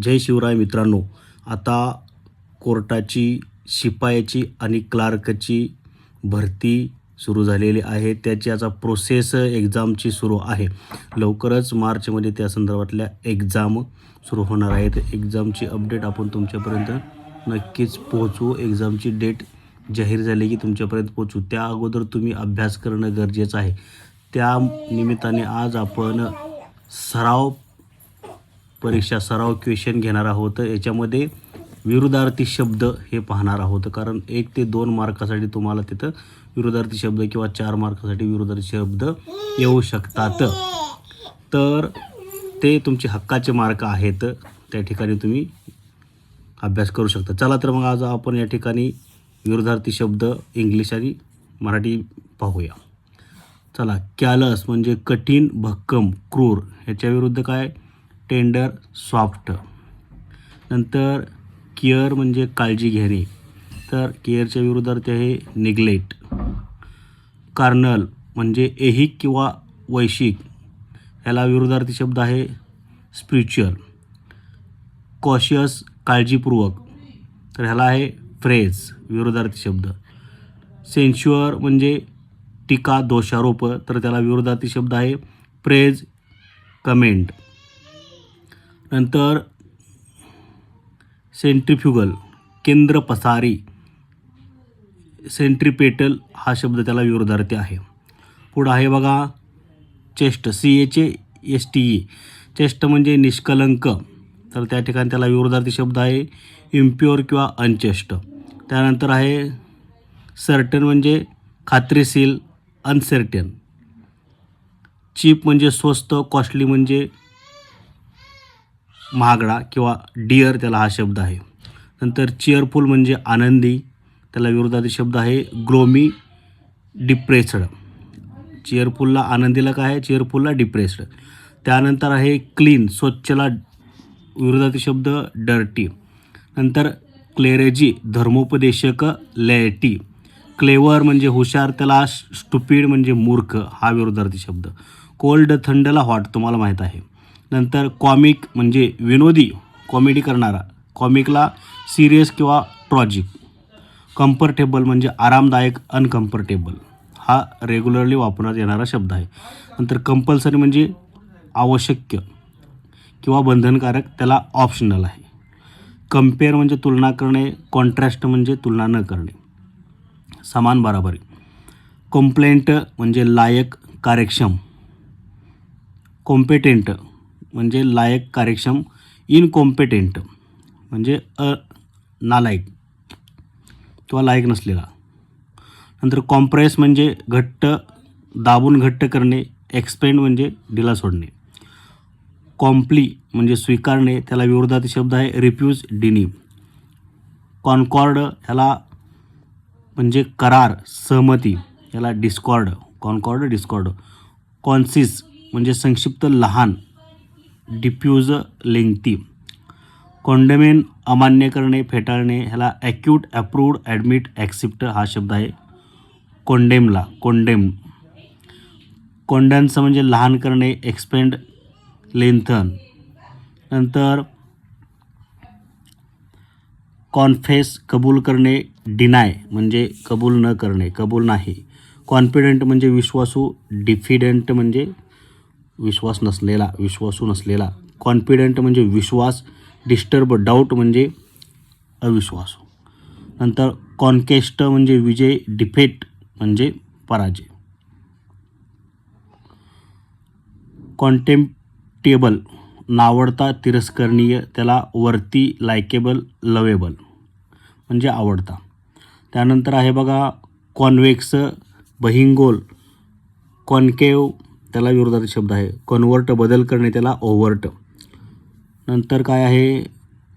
जय शिवराय मित्रांनो. आता कोर्टाची, शिपायाची आणि क्लार्कची भरती सुरू झालेली आहे. त्याची आता प्रोसेस एक्झामची सुरू आहे. लवकरच मार्चमध्ये त्या संदर्भातल्या एक्झाम सुरू होणार आहेत. एक्झामची अपडेट आपण तुमच्यापर्यंत नक्कीच पोहोचवू. एक्झामची डेट जाहीर झाली की तुमच्यापर्यंत पोहोचू. त्या अगोदर तुम्ही अभ्यास करणं गरजेचं आहे. त्या निमित्ताने आज आपण सराव क्वेश्चन घेणार आहोत. याच्यामध्ये विरुद्धार्थी शब्द हे पाहणार आहोत, कारण 1 ते 2 मार्कासाठी तुम्हाला तिथं विरुद्धार्थी शब्द किंवा 4 मार्कासाठी विरुद्धार्थी शब्द येऊ शकतात. तर ते तुमचे हक्काचे मार्क आहेत. त्या ठिकाणी तुम्ही अभ्यास करू शकता. चला तर मग आज आपण या ठिकाणी विरुद्धार्थी शब्द इंग्लिश आणि मराठी पाहूया. चला, कॅलस म्हणजे कठीण, भक्कम, क्रूर. ह्याच्या विरुद्ध काय? Tender, soft. नंतर केअर म्हणजे काळजी घेणे, तर केअरच्या विरुद्धार्थी आहे निग्लेक्ट. कार्नल म्हणजे ऐहिक किंवा वैश्विक, ह्याला विरुद्धार्थी शब्द आहे स्पिरिच्युअल. कॉशियस काळजीपूर्वक, तर ह्याला आहे फ्रेज, विरुद्धार्थी शब्द. सेन्श्युअर म्हणजे टीका, दोषारोप, तर त्याला विरुद्धार्थी शब्द आहे प्रेज, कमेंट. नंतर सेंट्रिफ्युगल केंद्र पसारी, सेंट्रिपेटल हा शब्द त्याला विरुद्धार्थी आहे. पुढं आहे बघा चेस्ट, CHASTE. चेस्ट म्हणजे निष्कलंक, तर त्या ठिकाणी त्याला विरुद्धार्थी शब्द आहे इम्प्युअर किंवा अनचेस्ट. त्यानंतर आहे सर्टन म्हणजे खात्रीशीर, अनसर्टन. चीप म्हणजे स्वस्त, कॉस्टली म्हणजे महागडा किंवा डिअर, त्याला हा शब्द आहे. नंतर चेअरफुल म्हणजे आनंदी, त्याला विरुद्धार्थी शब्द आहे ग्लोमी, डिप्रेस्ड. चेअरफुलला, आनंदीला काय आहे? चेअरफुलला डिप्रेस्ड. त्यानंतर आहे क्लीन, स्वच्छला विरुद्धार्थी शब्द डर्टी. नंतर क्लेरेजी धर्मोपदेशक, लॅटी. क्लेवर म्हणजे हुशार, त्याला स्टुपिड म्हणजे मूर्ख, हा विरुद्धार्थी शब्द. कोल्ड थंडला हॉट, तुम्हाला माहीत आहे. नंतर कॉमिक म्हणजे विनोदी, कॉमेडी करणारा, कॉमिकला सिरियस किंवा ट्रॉजिक. कम्फर्टेबल म्हणजे आरामदायक, अनकम्फर्टेबल, हा रेग्युलरली वापरण्यात येणारा शब्द आहे. नंतर कंपल्सरी म्हणजे आवश्यक किंवा बंधनकारक, त्याला ऑप्शनल आहे. कम्पेअर म्हणजे तुलना करणे, कॉन्ट्रास्ट म्हणजे तुलना न करणे, समान, बराबरी. कॉम्प्लेंट म्हणजे लायक, कार्यक्षम. कॉम्पेटेंट म्हणजे लायक, कार्यक्षम. इनकॉम्पेटेंट म्हणजे नालायक किंवा लायक नसलेला. नंतर कॉम्प्रेस म्हणजे घट्ट, दाबून घट्ट करणे. एक्सपेंड म्हणजे ढिला सोडणे. कॉम्प्ली म्हणजे स्वीकारणे, त्याला विरुद्धार्थी शब्द आहे रिफ्यूज, डिनी. कॉन्कॉर्ड ह्याला म्हणजे करार, सहमती, याला डिस्कॉर्ड, कॉन्कॉर्ड, डिस्कॉर्ड. कॉन्सिस म्हणजे संक्षिप्त, लहान, डिफ्यूज, लेंग्थी. कॉन्डेमेन अमान्य करणे, फेटाळणे, ह्याला ॲक्यूट, अप्रूव्ड, ॲडमिट, ॲक्सेप्ट, हा शब्द आहे कॉन्डेमला, कॉन्डेम. कॉन्डन्स म्हणजे लहान करणे, एक्सपेंड, लेंथन. नंतर कॉन्फेस कबूल करणे, डिनाय म्हणजे कबूल न करणे, कबूल नाही. कॉन्फिडंट म्हणजे विश्वासू, डिफिडंट म्हणजे विश्वास नसलेला, विश्वासू नसलेला. कॉन्फिडंट म्हणजे विश्वास, डिस्टर्ब, डाऊट म्हणजे अविश्वासू. नंतर कॉन्केस्ट म्हणजे विजय, डिफेट म्हणजे पराजय. कॉन्टेम्प्टेबल नावडता, तिरस्करणीय, त्याला वर्ती, लायकेबल, लवेबल म्हणजे आवडता. त्यानंतर आहे बघा कॉन्व्हेक्स, बहिंगोल. कॉन्केव त्याला विरुद्धार्थी शब्द आहे कन्वर्ट, बदल करणे, त्याला ओव्हर्ट. नंतर काय आहे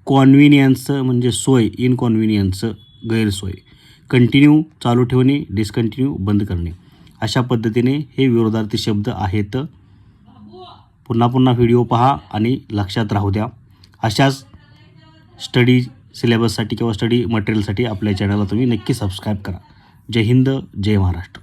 कॉन्व्हिनियन्स म्हणजे सोय, इनकॉन्व्हिनियन्स गैरसोय. कंटिन्यू चालू ठेवणे, डिस्कंटिन्यू बंद करणे. अशा पद्धतीने हे विरुद्धार्थी शब्द आहेत. पुन्हा व्हिडिओ पहा आणि लक्षात राहू द्या. अशाच स्टडी सिलेबससाठी किंवा स्टडी मटेरियलसाठी आपल्या चॅनलला तुम्ही नक्की सबस्क्राईब करा. जय हिंद, जय महाराष्ट्र.